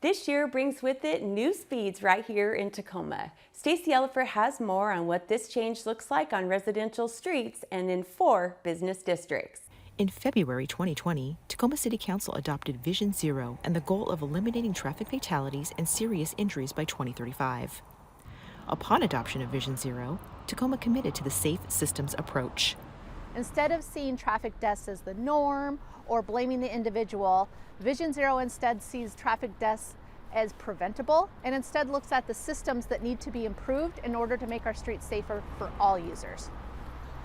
This year brings with it new speeds right here in Tacoma. Stacey Elliffer has more on what this change looks like on residential streets and in 4 business districts. In February 2020, Tacoma City Council adopted Vision Zero and the goal of eliminating traffic fatalities and serious injuries by 2035. Upon adoption of Vision Zero, Tacoma committed to the safe systems approach. Instead of seeing traffic deaths as the norm or blaming the individual, Vision Zero instead sees traffic deaths as preventable and instead looks at the systems that need to be improved in order to make our streets safer for all users.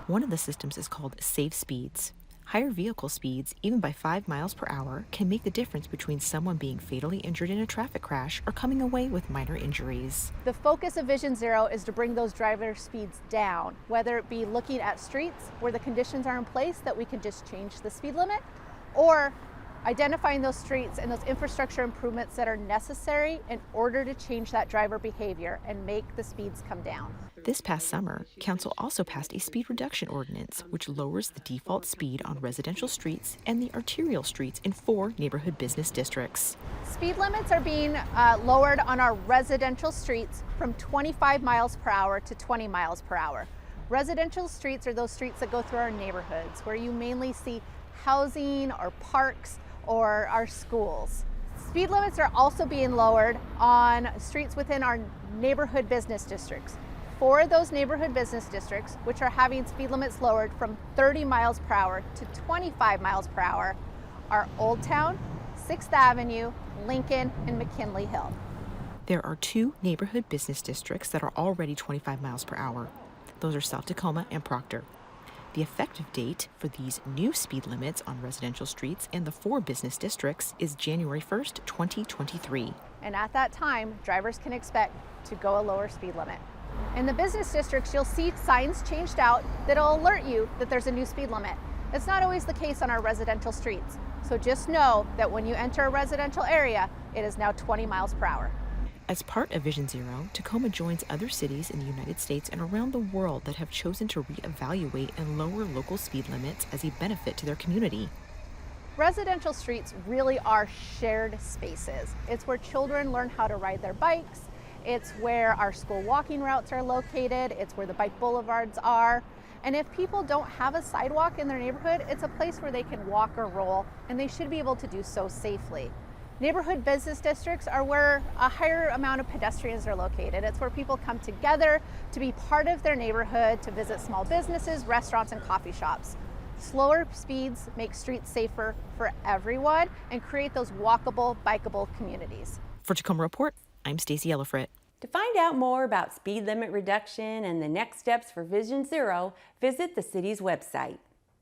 One of the systems is called Safe Speeds. Higher vehicle speeds, even by 5 miles per hour, can make the difference between someone being fatally injured in a traffic crash or coming away with minor injuries. The focus of Vision Zero is to bring those driver speeds down, whether it be looking at streets where the conditions are in place that we can just change the speed limit, or identifying those streets and those infrastructure improvements that are necessary in order to change that driver behavior and make the speeds come down. This past summer, Council also passed a speed reduction ordinance, which lowers the default speed on residential streets and the arterial streets in 4 neighborhood business districts. Speed limits are being lowered on our residential streets from 25 miles per hour to 20 miles per hour. Residential streets are those streets that go through our neighborhoods, where you mainly see housing or parks or our schools. Speed limits are also being lowered on streets within our neighborhood business districts. 4 of those neighborhood business districts, which are having speed limits lowered from 30 miles per hour to 25 miles per hour, are Old Town, 6th Avenue, Lincoln, and McKinley Hill. There are 2 neighborhood business districts that are already 25 miles per hour. Those are South Tacoma and Proctor. The effective date for these new speed limits on residential streets and the 4 business districts is January 1st, 2023. And at that time, drivers can expect to go a lower speed limit. In the business districts, you'll see signs changed out that'll alert you that there's a new speed limit. It's not always the case on our residential streets. So just know that when you enter a residential area, it is now 20 miles per hour. As part of Vision Zero, Tacoma joins other cities in the United States and around the world that have chosen to reevaluate and lower local speed limits as a benefit to their community. Residential streets really are shared spaces. It's where children learn how to ride their bikes. It's where our school walking routes are located. It's where the bike boulevards are. And if people don't have a sidewalk in their neighborhood, it's a place where they can walk or roll, and they should be able to do so safely. Neighborhood business districts are where a higher amount of pedestrians are located. It's where people come together to be part of their neighborhood, to visit small businesses, restaurants, and coffee shops. Slower speeds make streets safer for everyone and create those walkable, bikeable communities. For Tacoma Report, I'm Stacey Elliffer. To find out more about speed limit reduction and the next steps for Vision Zero, visit the city's website.